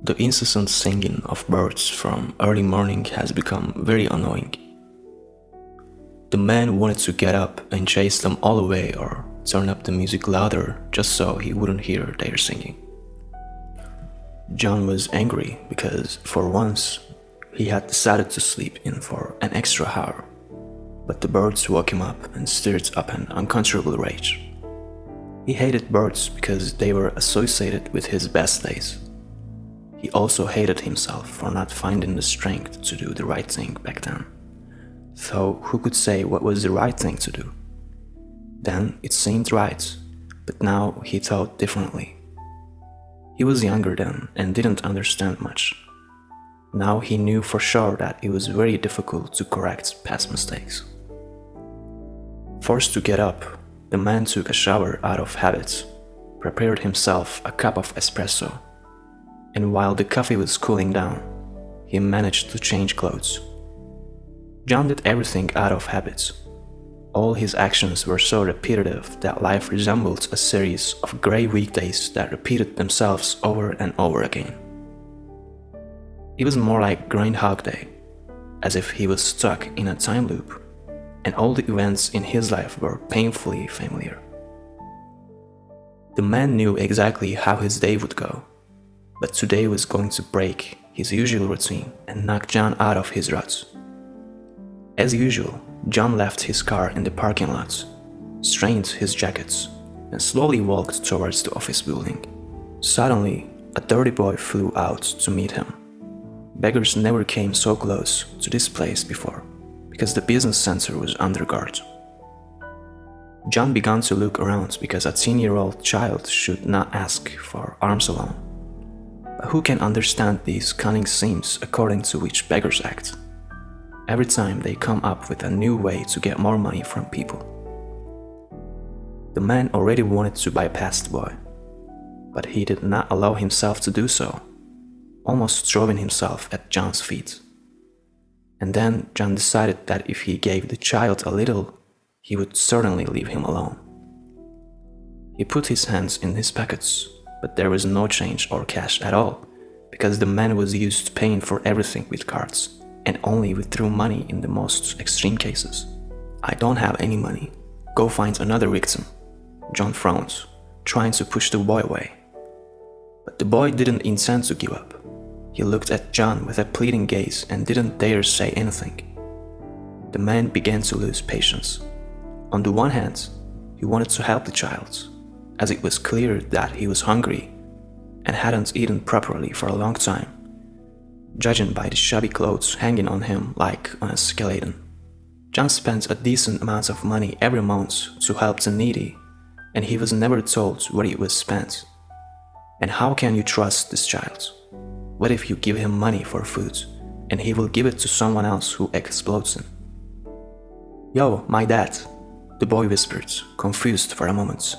The incessant singing of birds from early morning has become very annoying. The man wanted to get up and chase them all away or turn up the music louder just so he wouldn't hear their singing. John was angry because, for once, he had decided to sleep in for an extra hour, but the birds woke him up and stirred up an uncontrollable rage. He hated birds because they were associated with his best days. He also hated himself for not finding the strength to do the right thing back then. So who could say what was the right thing to do? Then it seemed right, but now he thought differently. He was younger then and didn't understand much. Now he knew for sure that it was very difficult to correct past mistakes. Forced to get up, the man took a shower out of habit, prepared himself a cup of espresso, and while the coffee was cooling down, he managed to change clothes. John did everything out of habit. All his actions were so repetitive that life resembled a series of grey weekdays that repeated themselves over and over again. It was more like Groundhog Day, as if he was stuck in a time loop, and all the events in his life were painfully familiar. The man knew exactly how his day would go, but today was going to break his usual routine and knock John out of his ruts. As usual, John left his car in the parking lot, straightened his jackets, and slowly walked towards the office building. Suddenly, a dirty boy flew out to meet him. Beggars never came so close to this place before, because the business center was under guard. John began to look around because a 10-year-old child should not ask for arms alone. But who can understand these cunning schemes according to which beggars act? Every time they come up with a new way to get more money from people. The man already wanted to bypass the boy, but he did not allow himself to do so, almost throwing himself at John's feet. And then John decided that if he gave the child a little, he would certainly leave him alone. He put his hands in his pockets, but there was no change or cash at all, because the man was used to paying for everything with cards, and only withdrew money in the most extreme cases. "I don't have any money. Go find another victim," John frowned, trying to push the boy away. But the boy didn't intend to give up. He looked at John with a pleading gaze and didn't dare say anything. The man began to lose patience. On the one hand, he wanted to help the child, as it was clear that he was hungry and hadn't eaten properly for a long time, judging by the shabby clothes hanging on him like on a skeleton. John spent a decent amount of money every month to help the needy, and he was never told where it was spent. And how can you trust this child? What if you give him money for food, and he will give it to someone else who exploits him? "Yo, my dad," the boy whispered, confused for a moment.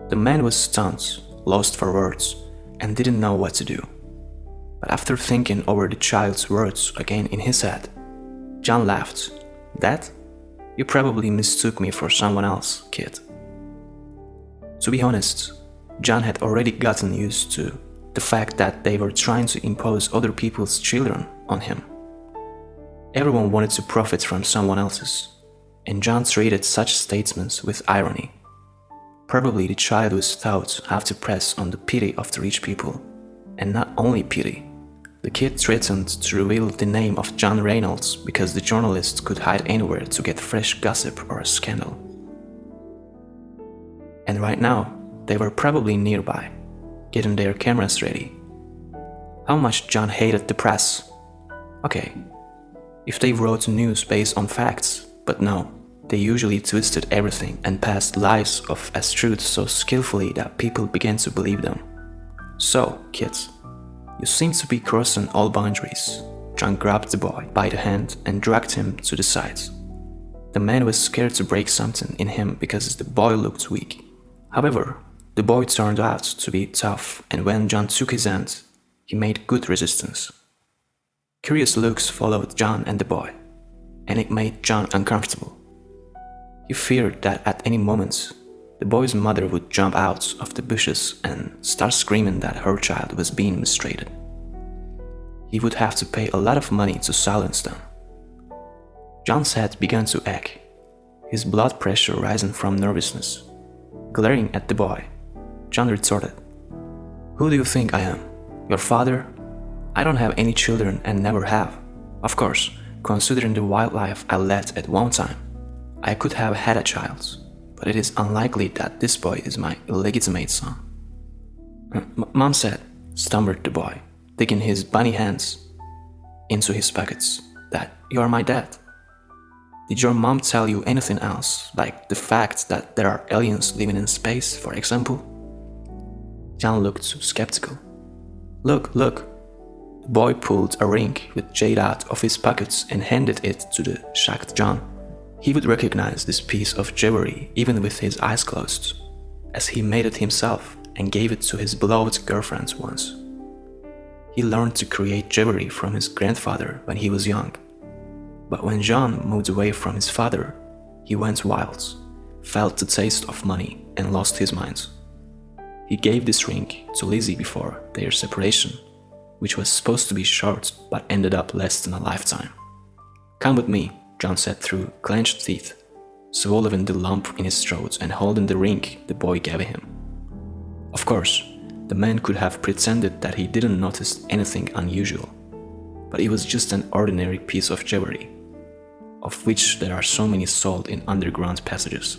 The man was stunned, lost for words, and didn't know what to do. But after thinking over the child's words again in his head, John laughed. "Dad? You probably mistook me for someone else, kid." To be honest, John had already gotten used to the fact that they were trying to impose other people's children on him. Everyone wanted to profit from someone else's, and John treated such statements with irony. Probably the child was taught how to press on the pity of the rich people, and not only pity. The kid threatened to reveal the name of John Reynolds because the journalist could hide anywhere to get fresh gossip or a scandal. And right now, they were probably nearby, getting their cameras ready. How much John hated the press. Okay, if they wrote news based on facts, but no, they usually twisted everything and passed lies off as truth so skillfully that people began to believe them. "So, kids, you seem to be crossing all boundaries." John grabbed the boy by the hand and dragged him to the side. The man was scared to break something in him because the boy looked weak. However, the boy turned out to be tough, and when John took his hand, he made good resistance. Curious looks followed John and the boy, and it made John uncomfortable. He feared that at any moment, the boy's mother would jump out of the bushes and start screaming that her child was being mistreated. he would have to pay a lot of money to silence them. John's head began to ache, his blood pressure rising from nervousness. Glaring at the boy, John retorted, "Who do you think I am? Your father? I don't have any children and never have. Of course, considering the wild life I led at one time, I could have had a child, but it is unlikely that this boy is my illegitimate son." Mom said, stammered the boy, digging his bunny hands into his pockets, "that you are my dad. Did your mom tell you anything else, like the fact that there are aliens living in space, for example?" John looked skeptical. Look. The boy pulled a ring with jade out of his pockets and handed it to the shocked John. He would recognize this piece of jewelry even with his eyes closed, as he made it himself and gave it to his beloved girlfriend once. He learned to create jewelry from his grandfather when he was young. But when John moved away from his father, he went wild, felt the taste of money, and lost his mind. He gave this ring to Lizzie before their separation, which was supposed to be short but ended up less than a lifetime. "Come with me," John said through clenched teeth, swallowing the lump in his throat and holding the ring the boy gave him. Of course, the man could have pretended that he didn't notice anything unusual, but it was just an ordinary piece of jewelry, of which there are so many sold in underground passages.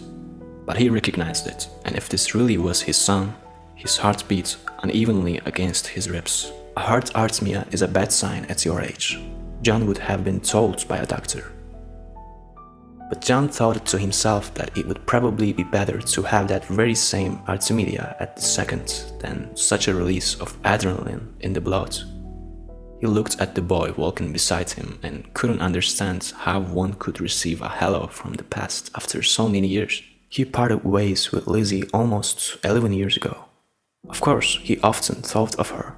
But he recognized it, and if this really was his son, his heart beat unevenly against his ribs. "A heart arrhythmia is a bad sign at your age," John would have been told by a doctor. But John thought to himself that it would probably be better to have that very same arrhythmia at the second than such a release of adrenaline in the blood. He looked at the boy walking beside him and couldn't understand how one could receive a hello from the past after so many years. He parted ways with Lizzie almost 11 years ago. Of course, he often thought of her,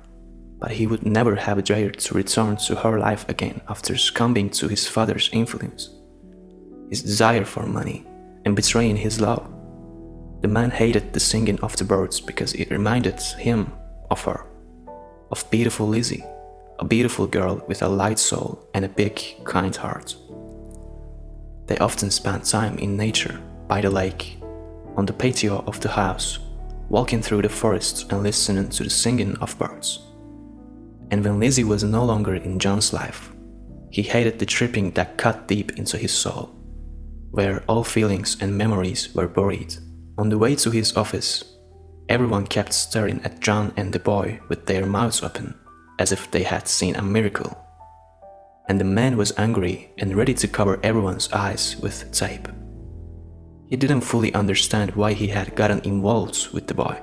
but he would never have dared to return to her life again after succumbing to his father's influence, his desire for money, and betraying his love. The man hated the singing of the birds because it reminded him of her, of beautiful Lizzie, a beautiful girl with a light soul and a big, kind heart. They often spent time in nature, by the lake, on the patio of the house, walking through the forests and listening to the singing of birds. And when Lizzie was no longer in John's life, he hated the tripping that cut deep into his soul, where all feelings and memories were buried. On the way to his office, everyone kept staring at John and the boy with their mouths open, as if they had seen a miracle. And the man was angry and ready to cover everyone's eyes with tape. He didn't fully understand why he had gotten involved with the boy,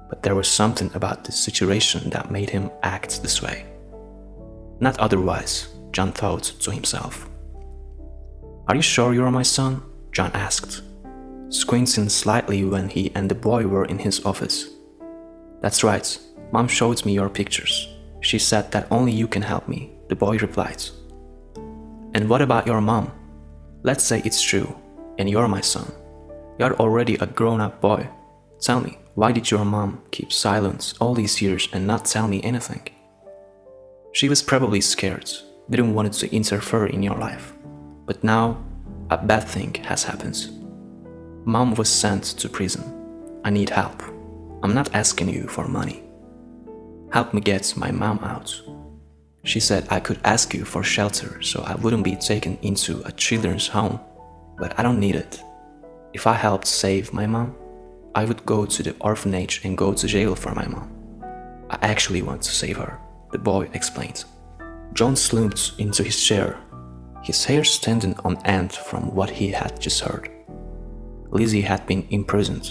but there was something about the situation that made him act this way. Not otherwise, John thought to himself. "Are you sure you're my son?" John asked, squinting slightly when he and the boy were in his office. "That's right, Mom showed me your pictures. She said that only you can help me," the boy replied. "And what about your mom? Let's say it's true, and you're my son. You're already a grown-up boy. Tell me, why did your mom keep silent all these years and not tell me anything?" "She was probably scared, didn't want to interfere in your life. But now, a bad thing has happened. Mom was sent to prison. I need help. I'm not asking you for money. Help me get my mom out. She said I could ask you for shelter so I wouldn't be taken into a children's home, but I don't need it. If I helped save my mom, I would go to the orphanage and go to jail for my mom. I actually want to save her," the boy explained. John slumped into his chair, his hair standing on end from what he had just heard. Lizzie had been imprisoned.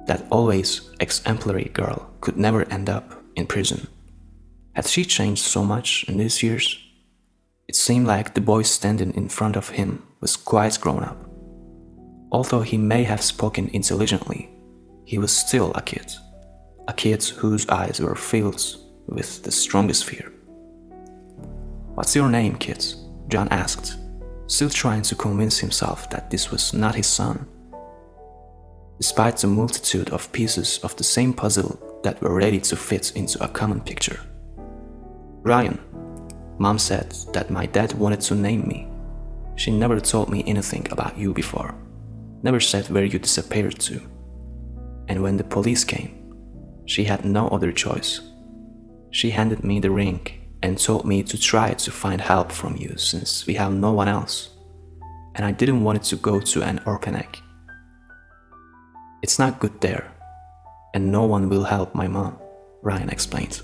That always exemplary girl could never end up in prison. Had she changed so much in these years? It seemed like the boy standing in front of him was quite grown up. Although he may have spoken intelligently, he was still a kid whose eyes were filled with the strongest fear. "What's your name, kid?" John asked, still trying to convince himself that this was not his son, despite the multitude of pieces of the same puzzle that were ready to fit into a common picture. Ryan, Mom said that my dad wanted to name me. She never told me anything about you before, never said where you disappeared to. And when the police came, she had no other choice. She handed me the ring and told me to try to find help from you since we have no one else. And I didn't want it to go to an orphanage. It's not good there, and no one will help my mom, Ryan explained.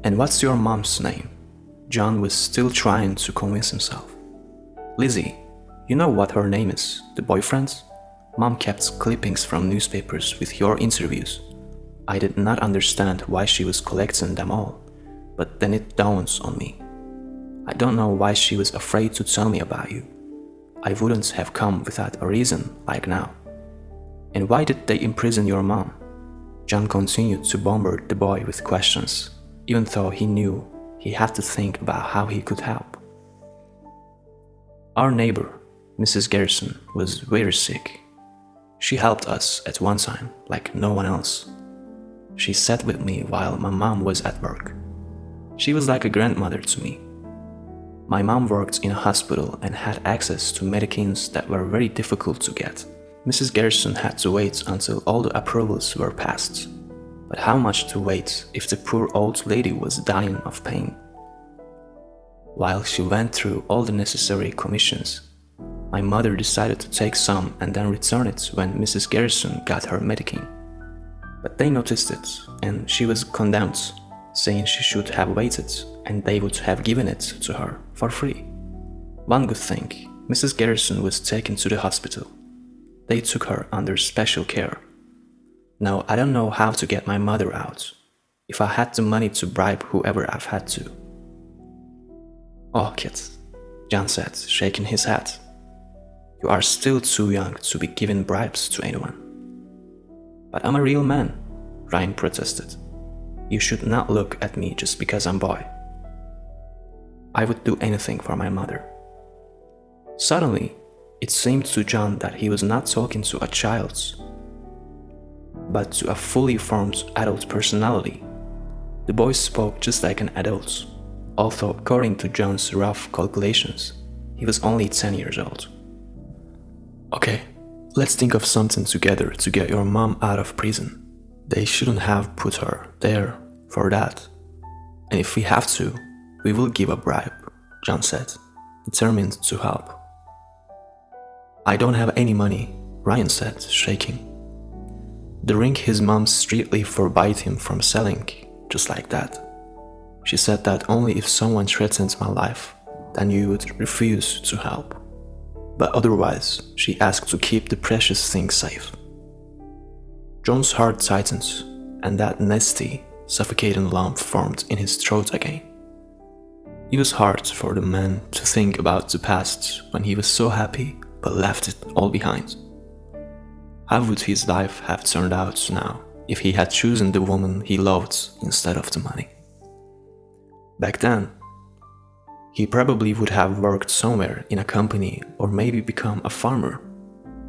And what's your mom's name? John was still trying to convince himself. Lizzie, you know what her name is, the boyfriend's? Mom kept clippings from newspapers with your interviews. I did not understand why she was collecting them all, but then it dawns on me. I don't know why she was afraid to tell me about you. I wouldn't have come without a reason like now. And why did they imprison your mom? John continued to bombard the boy with questions, even though he knew he had to think about how he could help. Our neighbor, Mrs. Garrison, was very sick. She helped us at one time like no one else. She sat with me while my mom was at work. She was like a grandmother to me. My mom worked in a hospital and had access to medicines that were very difficult to get. Mrs. Garrison had to wait until all the approvals were passed. But how much to wait if the poor old lady was dying of pain? While she went through all the necessary commissions, my mother decided to take some and then return it when Mrs. Garrison got her medicine. But they noticed it, and she was condemned, saying she should have waited and they would have given it to her for free. One good thing, Mrs. Garrison was taken to the hospital. They took her under special care. Now I don't know how to get my mother out, if I had the money to bribe whoever I've had to. Oh, kid, John said, shaking his head. You are still too young to be giving bribes to anyone. But I'm a real man, Ryan protested. You should not look at me just because I'm a boy. I would do anything for my mother. Suddenly, it seemed to John that he was not talking to a child, but to a fully formed adult personality. The boy spoke just like an adult, although according to John's rough calculations, he was only 10 years old. Okay, let's think of something together to get your mom out of prison. They shouldn't have put her there for that. And if we have to, we will give a bribe, John said, determined to help. I don't have any money, Ryan said, shaking. The ring his mom strictly forbade him from selling, just like that. She said that only if someone threatened my life, then you would refuse to help. But otherwise, she asked to keep the precious thing safe. John's heart tightened, and that nasty, suffocating lump formed in his throat again. It was hard for the man to think about the past when he was so happy but left it all behind. How would his life have turned out now if he had chosen the woman he loved instead of the money? Back then, he probably would have worked somewhere in a company or maybe become a farmer.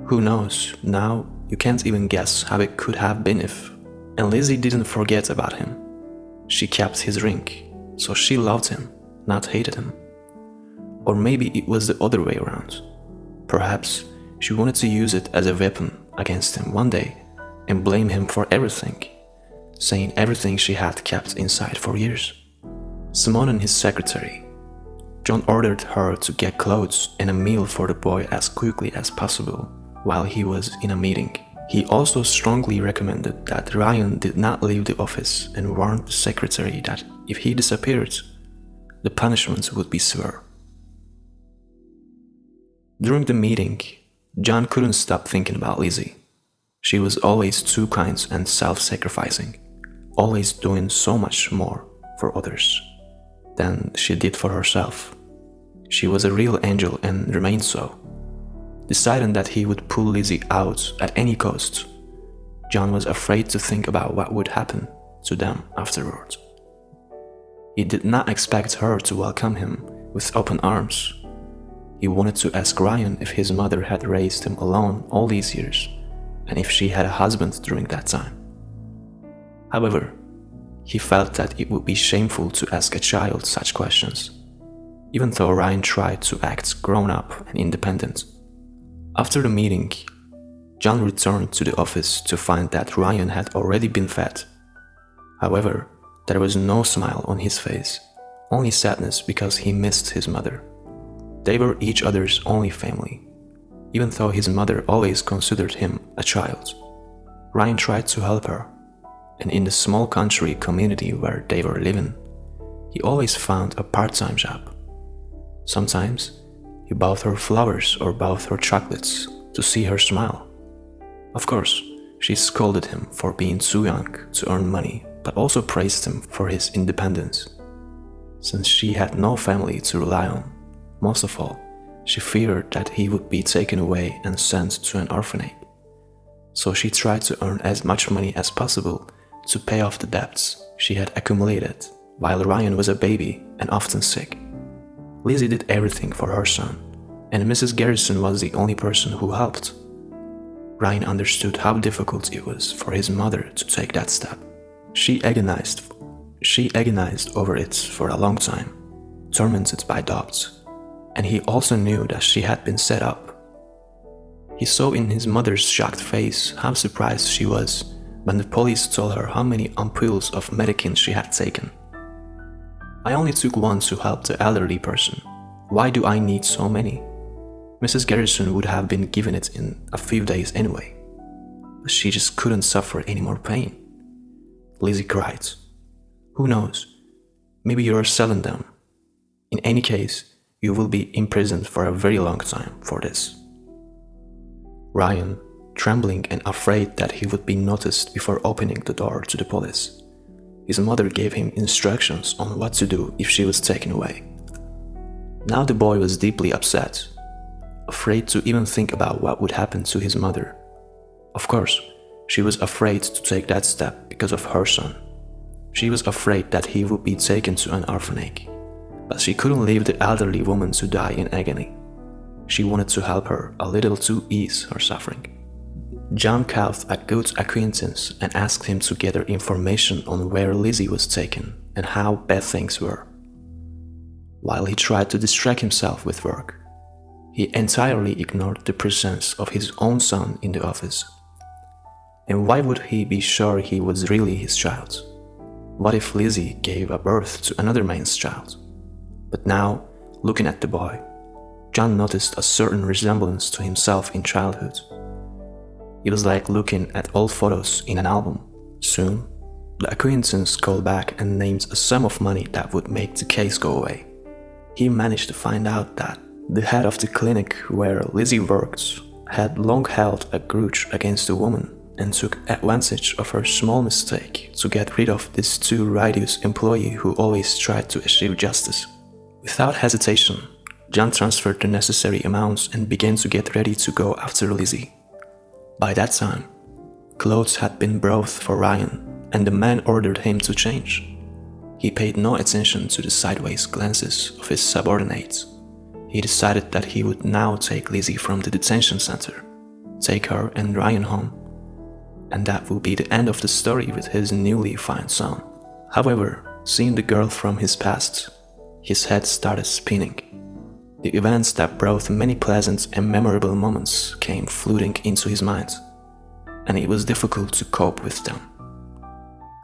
Who knows, now you can't even guess how it could have been if. And Lizzie didn't forget about him. She kept his ring, so she loved him, not hated him. Or maybe it was the other way around. Perhaps she wanted to use it as a weapon against him one day and blame him for everything, saying everything she had kept inside for years. Summoning his secretary, John ordered her to get clothes and a meal for the boy as quickly as possible while he was in a meeting. He also strongly recommended that Ryan did not leave the office and warned the secretary that if he disappeared, the punishment would be severe. During the meeting, John couldn't stop thinking about Lizzie. She was always too kind and self-sacrificing, always doing so much more for others than she did for herself. She was a real angel and remained so. Deciding that he would pull Lizzie out at any cost, John was afraid to think about what would happen to them afterwards. He did not expect her to welcome him with open arms. He wanted to ask Ryan if his mother had raised him alone all these years, and if she had a husband during that time. However, He felt that it would be shameful to ask a child such questions, even though Ryan tried to act grown-up and independent. After the meeting, John returned to the office to find that Ryan had already been fed. However, there was no smile on his face, only sadness because he missed his mother. They were each other's only family, even though his mother always considered him a child. Ryan tried to help her, and in the small country community where they were living, he always found a part-time job. Sometimes, he bought her flowers or bought her chocolates to see her smile. Of course, she scolded him for being too young to earn money, but also praised him for his independence. Since she had no family to rely on, most of all, she feared that he would be taken away and sent to an orphanage. So she tried to earn as much money as possible to pay off the debts she had accumulated while Ryan was a baby and often sick. Lizzie did everything for her son, and Mrs. Garrison was the only person who helped. Ryan understood how difficult it was for his mother to take that step. She agonized over it for a long time, tormented by doubts, and he also knew that she had been set up. He saw in his mother's shocked face how surprised she was when the police told her how many ampoules of medicine she had taken. "I only took one to help the elderly person. Why do I need so many? Mrs. Garrison would have been given it in a few days anyway. But she just couldn't suffer any more pain." Lizzie cried. "Who knows? Maybe you are selling them. In any case, you will be imprisoned for a very long time for this." Ryan, trembling and afraid that he would be noticed before opening the door to the police. His mother gave him instructions on what to do if she was taken away. Now the boy was deeply upset, afraid to even think about what would happen to his mother. Of course, she was afraid to take that step because of her son. She was afraid that he would be taken to an orphanage, but she couldn't leave the elderly woman to die in agony. She wanted to help her a little to ease her suffering. John called a good acquaintance and asked him to gather information on where Lizzie was taken and how bad things were. While he tried to distract himself with work, he entirely ignored the presence of his own son in the office. And why would he be sure he was really his child? What if Lizzie gave a birth to another man's child? But now, looking at the boy, John noticed a certain resemblance to himself in childhood. It was like looking at old photos in an album. Soon, the acquaintance called back and named a sum of money that would make the case go away. He managed to find out that the head of the clinic where Lizzie worked had long held a grudge against the woman and took advantage of her small mistake to get rid of this too righteous employee who always tried to achieve justice. Without hesitation, John transferred the necessary amounts and began to get ready to go after Lizzie. By that time, clothes had been brought for Ryan, and the man ordered him to change. He paid no attention to the sideways glances of his subordinates. He decided that he would now take Lizzie from the detention center, take her and Ryan home, and that would be the end of the story with his newly found son. However, seeing the girl from his past, his head started spinning. The events that brought many pleasant and memorable moments came flooding into his mind, and it was difficult to cope with them.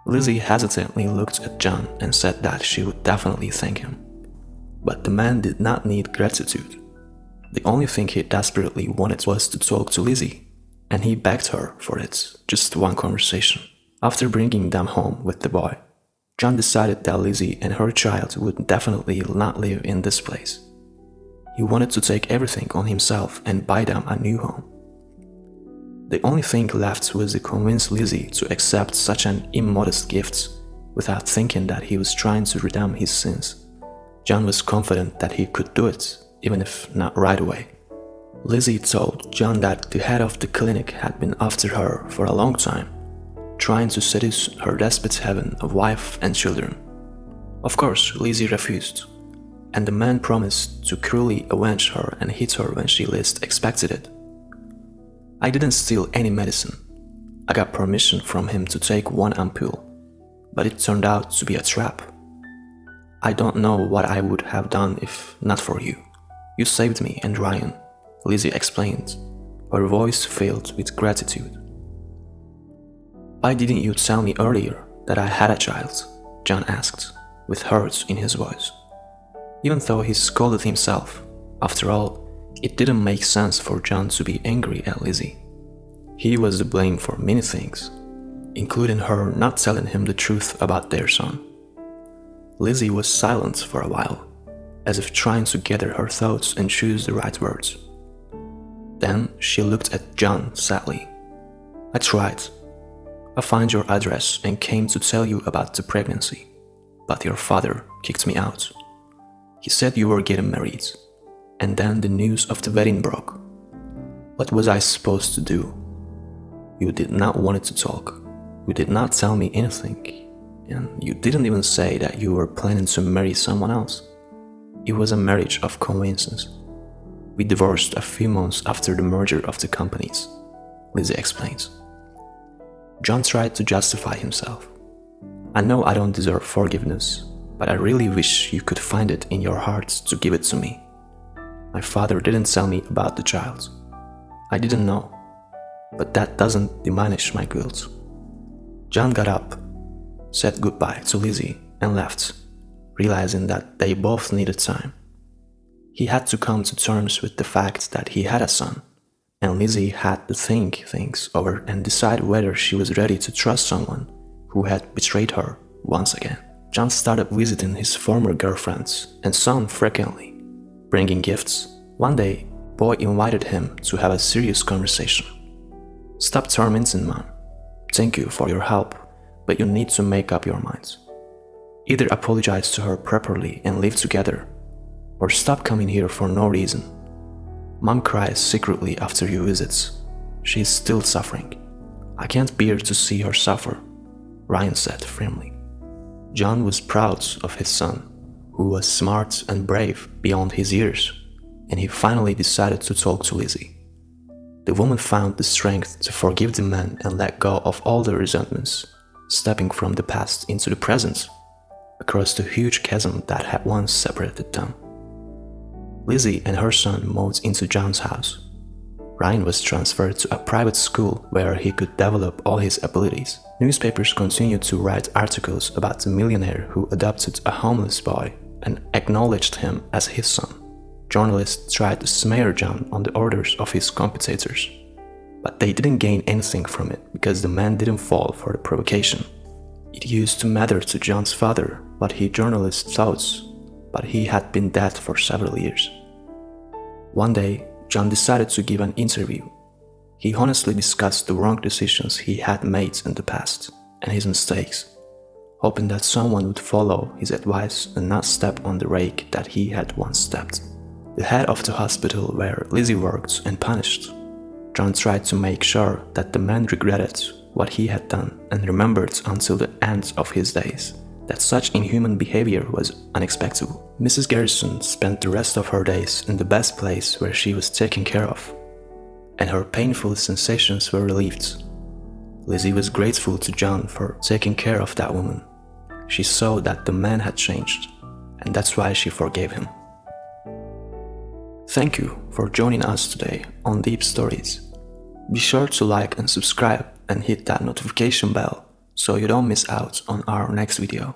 Lizzie hesitantly looked at John and said that she would definitely thank him. But the man did not need gratitude. The only thing he desperately wanted was to talk to Lizzie, and he begged her for it, just one conversation. After bringing them home with the boy, John decided that Lizzie and her child would definitely not live in this place. He wanted to take everything on himself and buy them a new home. The only thing left was to convince Lizzie to accept such an immodest gift without thinking that he was trying to redeem his sins. John was confident that he could do it, even if not right away. Lizzie told John that the head of the clinic had been after her for a long time, trying to seduce her desperate heaven of wife and children. Of course, Lizzie refused, and the man promised to cruelly avenge her and hit her when she least expected it. "I didn't steal any medicine. I got permission from him to take one ampoule. but it turned out to be a trap. I don't know what I would have done if not for you. You saved me and Ryan," Lizzie explained, her voice filled with gratitude. "Why didn't you tell me earlier that I had a child?" John asked, with hurt in his voice. Even though he scolded himself, after all, it didn't make sense for John to be angry at Lizzie. He was to blame for many things, including her not telling him the truth about their son. Lizzie was silent for a while, as if trying to gather her thoughts and choose the right words. Then she looked at John sadly. "I tried. I found your address and came to tell you about the pregnancy, but your father kicked me out. He said you were getting married, and then the news of the wedding broke. What was I supposed to do? You did not want to talk. You did not tell me anything, and you didn't even say that you were planning to marry someone else. It was a marriage of convenience. We divorced a few months after the merger of the companies," Lizzie explains. John tried to justify himself. "I know I don't deserve forgiveness, but I really wish you could find it in your heart to give it to me. My father didn't tell me about the child. I didn't know, but that doesn't diminish my guilt." John got up, said goodbye to Lizzie, and left, realizing that they both needed time. He had to come to terms with the fact that he had a son, and Lizzie had to think things over and decide whether she was ready to trust someone who had betrayed her once again. John started visiting his former girlfriends and son frequently, bringing gifts. One day, Boy invited him to have a serious conversation. "Stop tormenting Mom. Thank you for your help, but you need to make up your minds. Either apologize to her properly and live together, or stop coming here for no reason. Mom cries secretly after your visits. She is still suffering. I can't bear to see her suffer," Ryan said firmly. John was proud of his son, who was smart and brave beyond his years, and he finally decided to talk to Lizzie. The woman found the strength to forgive the man and let go of all the resentments, stepping from the past into the present, across the huge chasm that had once separated them. Lizzie and her son moved into John's house. Ryan was transferred to a private school where he could develop all his abilities. Newspapers continued to write articles about the millionaire who adopted a homeless boy and acknowledged him as his son. Journalists tried to smear John on the orders of his competitors, but they didn't gain anything from it because the man didn't fall for the provocation. It used to matter to John's father what he journalists thought, but he had been dead for several years. One day, John decided to give an interview. He honestly discussed the wrong decisions he had made in the past and his mistakes, hoping that someone would follow his advice and not step on the rake that he had once stepped. The head of the hospital where Lizzie worked and punished, John tried to make sure that the man regretted what he had done and remembered until the end of his days that such inhuman behavior was unacceptable. Mrs. Garrison spent the rest of her days in the best place where she was taken care of, and her painful sensations were relieved. Lizzie was grateful to John for taking care of that woman. She saw that the man had changed, and that's why she forgave him. Thank you for joining us today on Deep Stories. Be sure to like and subscribe and hit that notification bell so you don't miss out on our next video.